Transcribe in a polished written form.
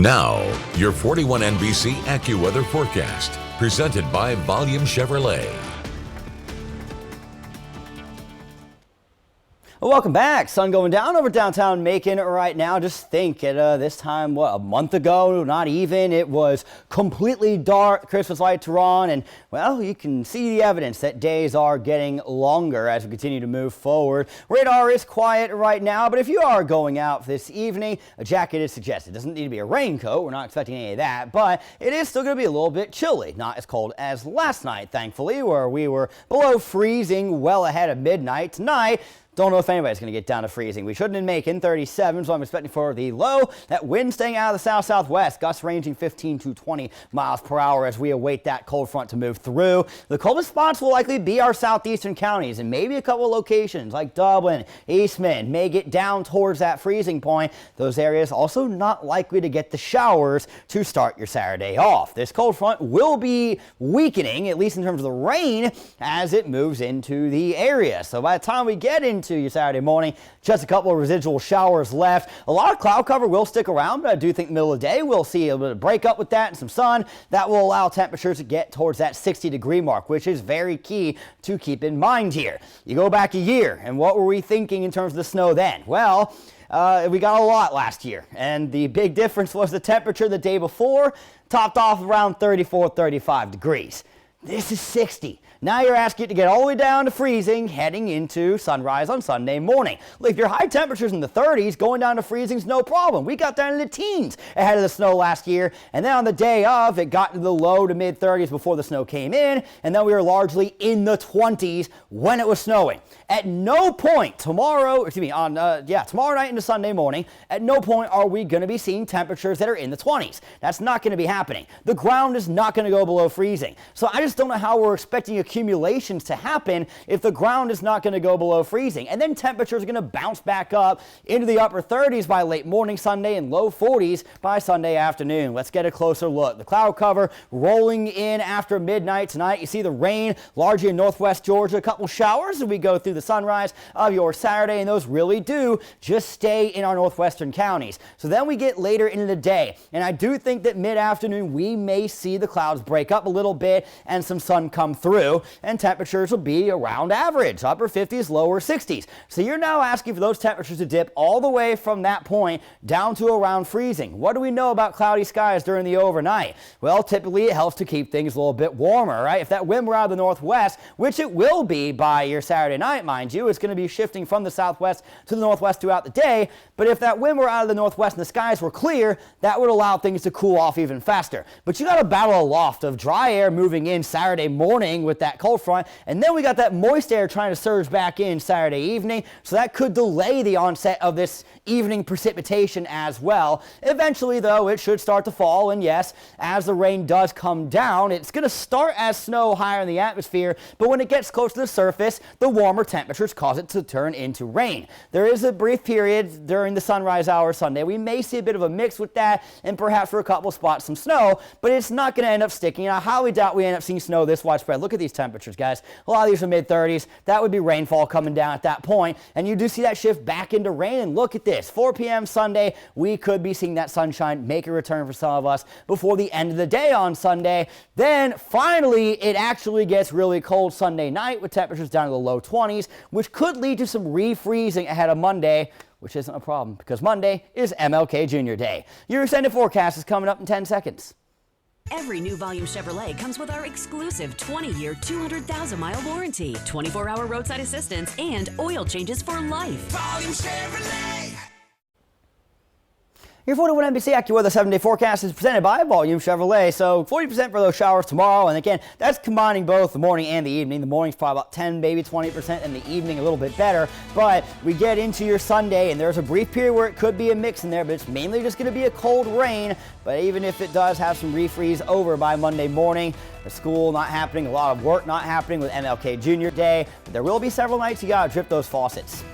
Now, your 41 NBC AccuWeather forecast, presented by Volume Chevrolet. Well, welcome back. Sun going down over downtown Macon right now. Just think at this time, a month ago, not even, it was completely dark. Christmas lights are on, and well, you can see the evidence that days are getting longer as we continue to move forward. Radar is quiet right now, but if you are going out this evening, a jacket is suggested. It doesn't need to be a raincoat. We're not expecting any of that, but it is still going to be a little bit chilly. Not as cold as last night, thankfully, where we were below freezing well ahead of midnight. Tonight, don't know if anybody's going to get down to freezing. We shouldn't in Macon, 37, so I'm expecting for the low. That wind staying out of the south-southwest, gusts ranging 15 to 20 miles per hour as we await that cold front to move through. The coldest spots will likely be our southeastern counties and maybe a couple of locations like Dublin, Eastman may get down towards that freezing point. Those areas also not likely to get the showers to start your Saturday off. This cold front will be weakening, at least in terms of the rain, as it moves into the area. So by the time we get into your Saturday morning, just a couple of residual showers left. A lot of cloud cover will stick around, but I do think the middle of the day we'll see a bit of break up with that and some sun. That will allow temperatures to get towards that 60-degree mark, which is very key to keep in mind here. You go back a year, and what were we thinking in terms of the snow then? Well, we got a lot last year, and the big difference was the temperature the day before topped off around 34, 35 degrees. This is 60. Now you're asking it to get all the way down to freezing heading into sunrise on Sunday morning. If your high temperatures in the 30s, going down to freezing is no problem. We got down in the teens ahead of the snow last year, and then on the day of, it got to the low to mid 30s before the snow came in, and then we were largely in the 20s when it was snowing. At no point tomorrow night into Sunday morning, at no point are we going to be seeing temperatures that are in the 20s. That's not going to be happening. The ground is not going to go below freezing. So I just don't know how we're expecting accumulations to happen if the ground is not going to go below freezing. And then temperatures are going to bounce back up into the upper 30s by late morning Sunday and low 40s by Sunday afternoon. Let's get a closer look. The cloud cover rolling in after midnight tonight. You see the rain largely in northwest Georgia. A couple showers as we go through the sunrise of your Saturday, and those really do just stay in our northwestern counties. So then we get later into the day, and I do think that mid-afternoon we may see the clouds break up a little bit and some sun come through, and temperatures will be around average, upper 50s, lower 60s. So you're now asking for those temperatures to dip all the way from that point down to around freezing. What do we know about cloudy skies during the overnight? Well, typically it helps to keep things a little bit warmer, right? If that wind were out of the northwest, which it will be by your Saturday night, mind you, it's going to be shifting from the southwest to the northwest throughout the day. But if that wind were out of the northwest and the skies were clear, that would allow things to cool off even faster. But you got to battle a loft of dry air moving in Saturday morning with that cold front, and then we got that moist air trying to surge back in Saturday evening, so that could delay the onset of this evening precipitation as well. Eventually, though, it should start to fall, and yes, as the rain does come down, it's going to start as snow higher in the atmosphere, but when it gets close to the surface, the warmer temperatures cause it to turn into rain. There is a brief period during the sunrise hour Sunday. We may see a bit of a mix with that, and perhaps for a couple spots some snow, but it's not going to end up sticking. I highly doubt we end up seeing snow this widespread. Look at these temperatures, guys. A lot of these are mid-30s. That would be rainfall coming down at that point, and you do see that shift back into rain. And look at this, 4 p.m. Sunday, we could be seeing that sunshine make a return for some of us before the end of the day on Sunday. Then finally, it actually gets really cold Sunday night with temperatures down to the low 20s, which could lead to some refreezing ahead of Monday, which isn't a problem because Monday is MLK Jr. Day. Your extended forecast is coming up in 10 seconds. Every new Volume Chevrolet comes with our exclusive 20-year, 200,000-mile warranty, 24-hour roadside assistance, and oil changes for life. Volume Chevrolet. Your 41 NBC AccuWeather 7-day forecast is presented by Volume Chevrolet. So 40% for those showers tomorrow. And again, that's combining both the morning and the evening. The morning's probably about 10, maybe 20%, and the evening a little bit better. But we get into your Sunday, and there's a brief period where it could be a mix in there, but it's mainly just going to be a cold rain. But even if it does have some refreeze over by Monday morning, the school not happening, a lot of work not happening with MLK Jr. Day. But there will be several nights you got to drip those faucets.